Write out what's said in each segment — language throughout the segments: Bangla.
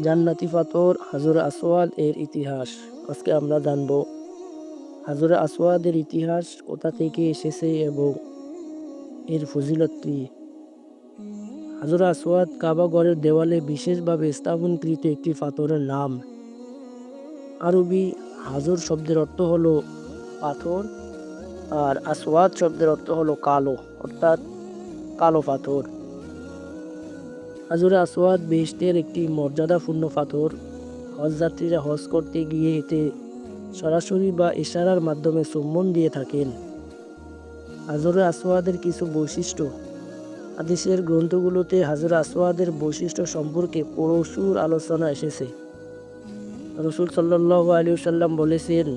জান্নাতি পাথর হাজরে আসওয়াদ এর ইতিহাস আজকে আমরা জানব। হাজরে আসওয়াদের ইতিহাস কোথা থেকে এসেছে এবং এর ফজিলত কি। হাজরে আসওয়াদ কাবা ঘরের দেওয়ালে বিশেষভাবে স্থাপনকৃত একটি পাথরের নাম। আরবি হাজর শব্দের অর্থ হলো পাথর, আর আসওয়াদ শব্দের অর্থ হলো কালো, অর্থাৎ কালো পাথর। হাজরে আসওয়াদ বেহেশতের একটি মর্যাদাপূর্ণ পাথর। হজযাত্রীরা হজ করতে গিয়ে এতে সরাসরি বা ইশারার মাধ্যমে চুম্বন দিয়ে থাকেন। হাজরে আসওয়াদের কিছু বৈশিষ্ট্য। হাদিসের গ্রন্থগুলোতে হাজরে আসওয়াদের বৈশিষ্ট্য সম্পর্কে প্রচুর আলোচনা এসেছে। রাসূল সাল্লাল্লাহু আলাইহি ওয়াসাল্লাম বলেছেন,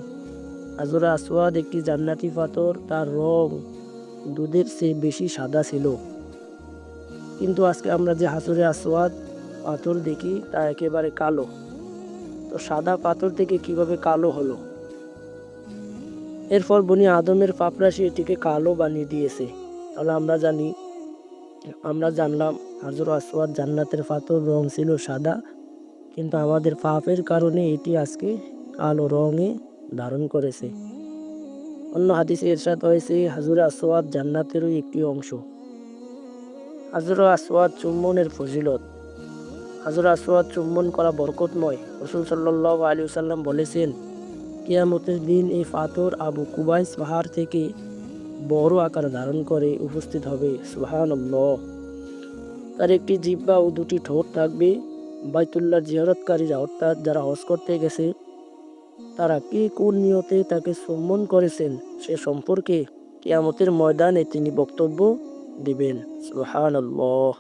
হাজরে আসওয়াদ একটি জান্নাতি পাথর। তার রং দুধের চেয়ে বেশি সাদা ছিল। কিন্তু আজকে আমরা যে হাজরে আসওয়াদ পাথর দেখি তা একেবারে কালো। তো সাদা পাথর থেকে কিভাবে কালো হলো? এরপর বনি আদমের পাপরাশি এটিকে কালো বানিয়ে দিয়েছে। তাহলে আমরা জানলাম হাজর আসওয়াদ জান্নাতের পাথর, রং ছিল সাদা, কিন্তু আমাদের পাপের কারণে এটি আজকে কালো রঙে ধারণ করেছে। অন্য হাদিসে ইরশাদ হয়েছে, হাজরে আসওয়াদ জান্নাতেরই একটি অংশ। হাজরে আসওয়াদ চুম্বনের ফজিলত। হাজরে আসওয়াদ চুম্বন করা বরকতময়। রাসূল সাল্লাল্লাহু আলাইহি ওয়াসাল্লাম বলেছেন, কিয়ামতের দিন এই পাথর আবু কুবাইস পাহাড় থেকে বড় আকার ধারণ করে উপস্থিত হবে। সুবহানাল্লাহ। তার একটি জিহ্বা ও দুটি ঠোঁট থাকবে। বাইতুল্লাহর জিয়ারতকারীরা, অর্থাৎ যারা হজ করতে গেছে, তারা কে কোন নিয়তে তাকে চুম্বন করেছেন সে সম্পর্কে কিয়ামতের ময়দানে তিনি বক্তব্য দিবেন। সুবহানাল্লাহ।